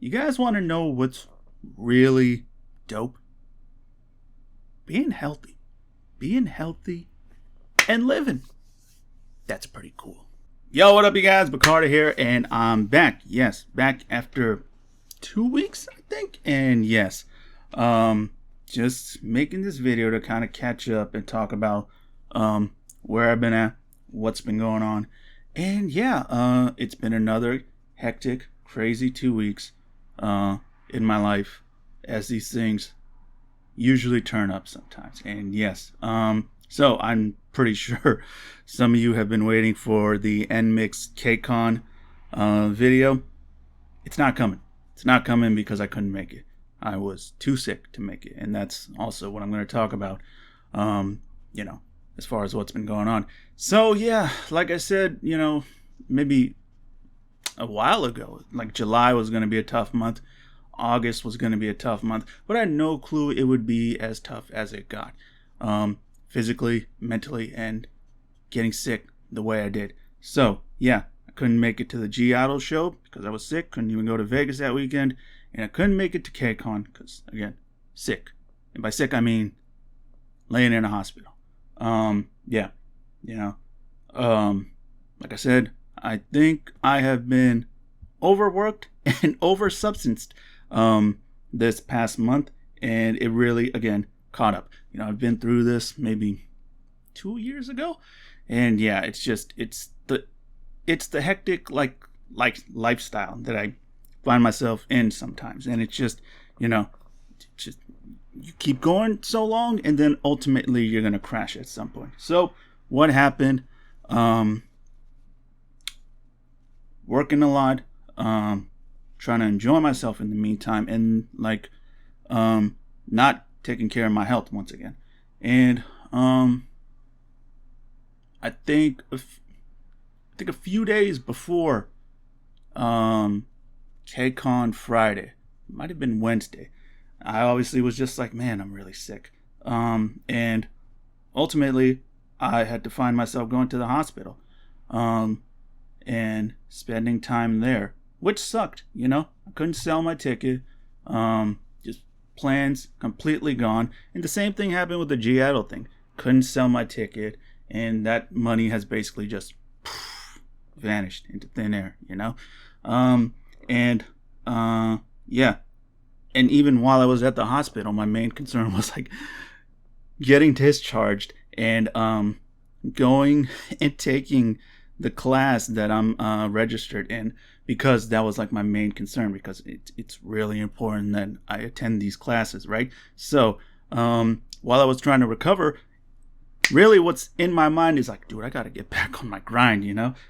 You guys want to know what's really dope? Being healthy. Being healthy and living. That's pretty cool. Yo, what up, you guys? Bacardi here, and I'm back. Yes, back after 2 weeks, I think. And yes, just making this video to kind of catch up and talk about where I've been at, what's been going on. And yeah, it's been another hectic, crazy 2 weeks in my life, as these things usually turn up sometimes. And yes, so I'm pretty sure some of you have been waiting for the NMIX KCON video. It's not coming. It's not coming because I couldn't make it. I was too sick to make it, and that's also what I'm going to talk about, as far as what's been going on. So yeah, like I said, maybe a while ago, like July was going to be a tough month. August was going to be a tough month, but I had no clue it would be as tough as it got. Physically, mentally, and getting sick the way I did. So yeah, I couldn't make it to the hiatus show because I was sick. Couldn't even go to Vegas that weekend, and I couldn't make it to KCON because, again, sick. And by sick I mean laying in a hospital. Like I said, I think I have been overworked and oversubstanced this past month, and it really, again, caught up. I've been through this maybe 2 years ago, and yeah, it's the hectic like lifestyle that I find myself in sometimes, and it's just you keep going so long, and then ultimately you're gonna crash at some point. So what happened? Working a lot, trying to enjoy myself in the meantime, and not taking care of my health once again. And I think a few days before KCON Friday, might have been Wednesday, I obviously was just like, man, I'm really sick. And ultimately I had to find myself going to the hospital and spending time there, which sucked. I couldn't sell my ticket. Just plans completely gone. And the same thing happened with the hiatus thing. Couldn't sell my ticket, and that money has basically just vanished into thin air. Yeah. And even while I was at the hospital, my main concern was like getting discharged and going and taking the class that I'm registered in, because that was like my main concern, because it's really important that I attend these classes, right? So while I was trying to recover, really what's in my mind is like, dude, I gotta get back on my grind,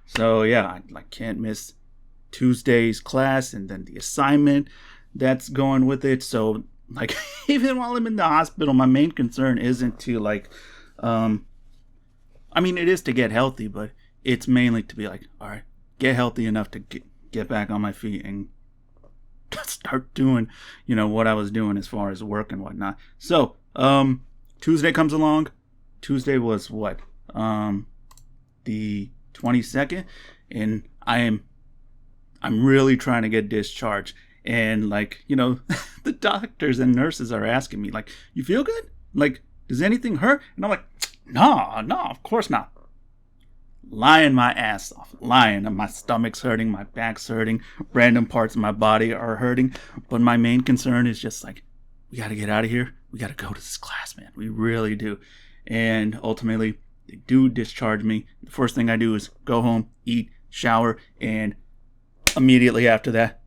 So yeah, I can't miss Tuesday's class and then the assignment that's going with it. So even while I'm in the hospital, my main concern isn't to it is to get healthy, but it's mainly to be like, all right, get healthy enough to get back on my feet and start doing, what I was doing as far as work and whatnot. So, Tuesday comes along. Tuesday was what? The 22nd, and I'm really trying to get discharged. And the doctors and nurses are asking me, like, you feel good? Like, does anything hurt? And I'm like, no, of course not. Lying my ass off. Lying. My stomach's hurting, my back's hurting, random parts of my body are hurting. But my main concern is just like, we got to get out of here. We got to go to this class, man. We really do. And ultimately, they do discharge me. The first thing I do is go home, eat, shower, and immediately after that,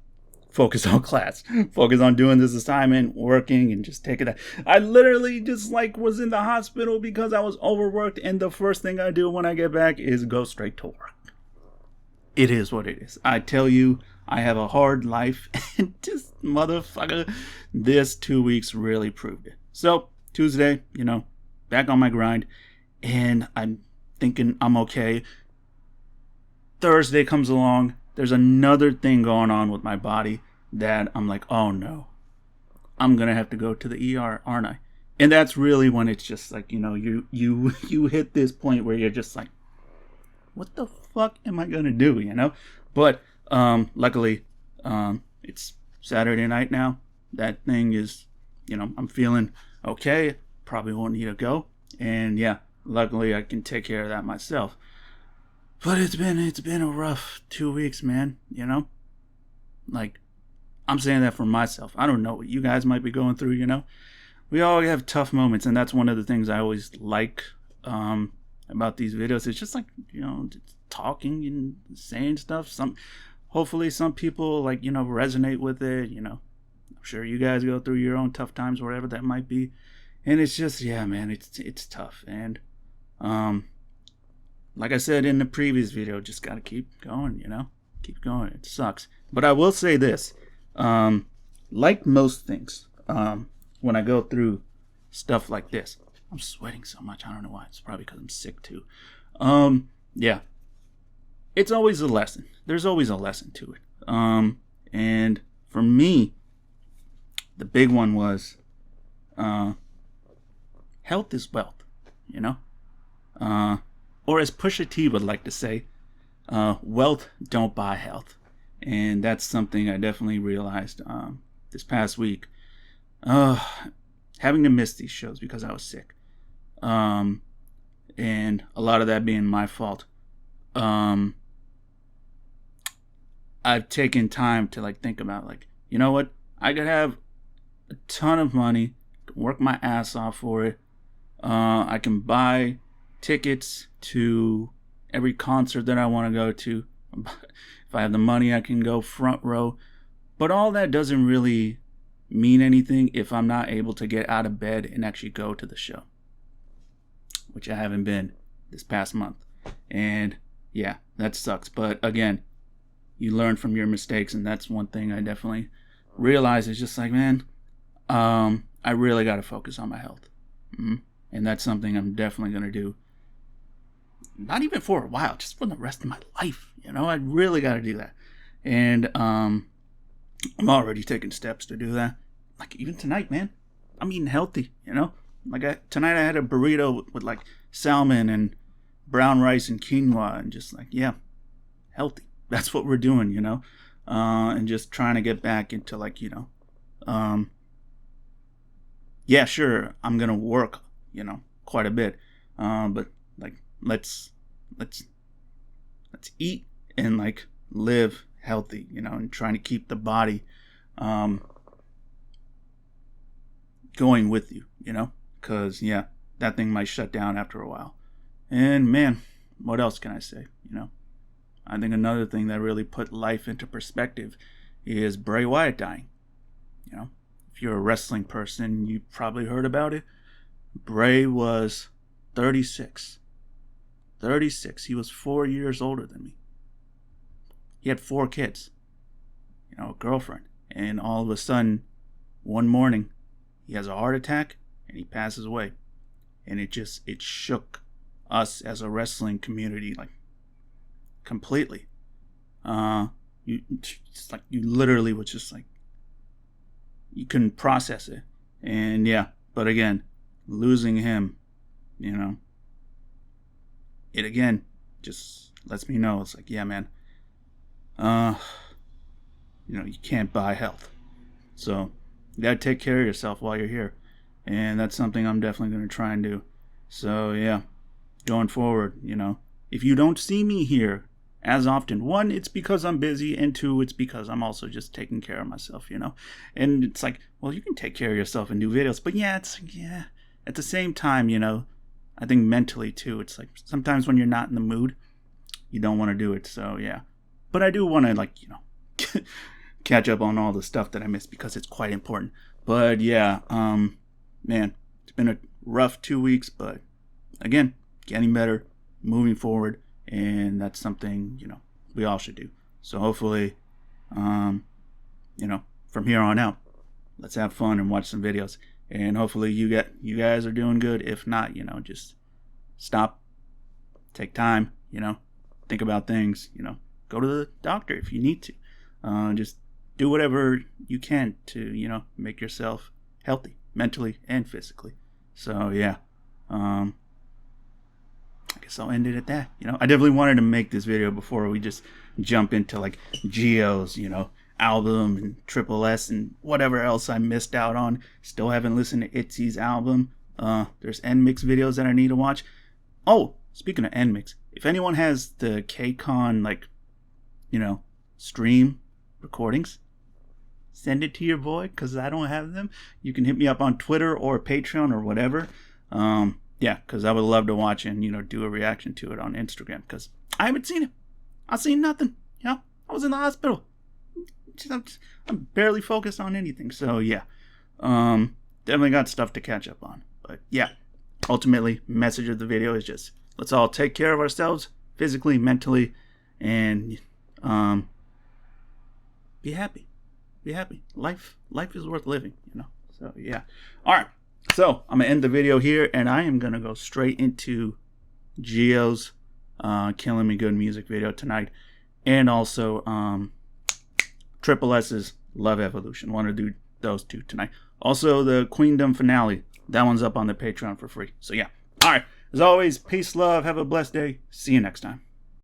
focus on class, focus on doing this assignment, working, and just taking that. I literally just was in the hospital because I was overworked, and the first thing I do when I get back is go straight to work. It is what it is. I tell you, I have a hard life, and this motherfucker, this 2 weeks really proved it. So Tuesday, back on my grind, and I'm thinking I'm okay. Thursday comes along. There's another thing going on with my body that I'm like, oh no, I'm gonna have to go to the ER, aren't I? And that's really when it's just like, you hit this point where you're just like, what the fuck am I gonna do? But luckily, it's Saturday night now. That thing is, I'm feeling okay. Probably won't need to go. And yeah, luckily I can take care of that myself. But it's been a rough 2 weeks, man. Like, I'm saying that for myself. I don't know what you guys might be going through. We all have tough moments, and that's one of the things I always like about these videos. It's just like, talking and saying stuff. Hopefully some people resonate with it. I'm sure you guys go through your own tough times, wherever that might be. And it's just, yeah, man, it's tough. And like I said in the previous video, just gotta keep going, keep going. It sucks. But I will say this, like most things, when I go through stuff like this, I'm sweating so much. I don't know why. It's probably because I'm sick too. Yeah, it's always a lesson. There's always a lesson to it. And for me, the big one was, health is wealth, or as Pusha T would like to say, wealth don't buy health. And that's something I definitely realized this past week, having to miss these shows because I was sick, and a lot of that being my fault. I've taken time to think about you know what, I could have a ton of money, work my ass off for it. I can buy tickets to every concert that I want to go to. If I have the money, I can go front row. But all that doesn't really mean anything if I'm not able to get out of bed and actually go to the show, which I haven't been this past month. And yeah, that sucks. But again, you learn from your mistakes, and that's one thing I definitely realize is just man, I really got to focus on my health. And that's something I'm definitely going to do. Not even for a while, just for the rest of my life. I really got to do that. And I'm already taking steps to do that. Even tonight, man, I'm eating healthy, tonight I had a burrito with salmon and brown rice and quinoa, and just yeah, healthy. That's what we're doing, and just trying to get back into yeah, sure, I'm going to work, quite a bit. But let's eat and live healthy, and trying to keep the body going with you, because yeah, that thing might shut down after a while. And man, what else can I say? I think another thing that really put life into perspective is Bray Wyatt dying. If you're a wrestling person, you probably heard about it. Bray was 36. 36. He was 4 years older than me. He had 4 kids, a girlfriend. And all of a sudden, one morning, he has a heart attack and he passes away. And it shook us as a wrestling community, completely. You literally was just you couldn't process it. And yeah, but again, losing him, it again just lets me know it's yeah, man, you can't buy health. So you gotta take care of yourself while you're here. And that's something I'm definitely gonna try and do. So yeah, going forward, if you don't see me here as often, 1, it's because I'm busy, and 2, it's because I'm also just taking care of myself, and it's well, you can take care of yourself and do videos, but yeah, at the same time, I think mentally too, it's sometimes when you're not in the mood, you don't want to do it. So yeah, but I do want to catch up on all the stuff that I missed because it's quite important. But yeah, man, it's been a rough 2 weeks, but again, getting better, moving forward. And that's something, we all should do. So hopefully, from here on out, let's have fun and watch some videos. And hopefully you guys are doing good. If not, just stop, take time, think about things, go to the doctor if you need to. Just do whatever you can to, make yourself healthy, mentally and physically. So yeah, I guess I'll end it at that. I definitely wanted to make this video before we just jump into Geo's, album and Triple S and whatever else I missed out on. Still haven't listened to Itzy's album. There's NMix videos that I need to watch. Oh, speaking of NMix, if anyone has the KCON, like, stream recordings, send it to your boy, because I don't have them. You can hit me up on Twitter or Patreon or whatever. Yeah, because I would love to watch and, do a reaction to it on Instagram, because I haven't seen it. I've seen nothing. I was in the hospital. I'm barely focused on anything. So, yeah. Definitely got stuff to catch up on. But, yeah. Ultimately, message of the video is just, let's all take care of ourselves, physically, mentally, and be happy. Be happy. Life is worth living, So, yeah. All right. So, I'm going to end the video here, and I am going to go straight into Gio's Killing Me Good music video tonight, and also Triple S's Love Evolution. Want to do those two tonight. Also, the Queendom finale. That one's up on the Patreon for free. So, yeah. All right. As always, peace, love. Have a blessed day. See you next time.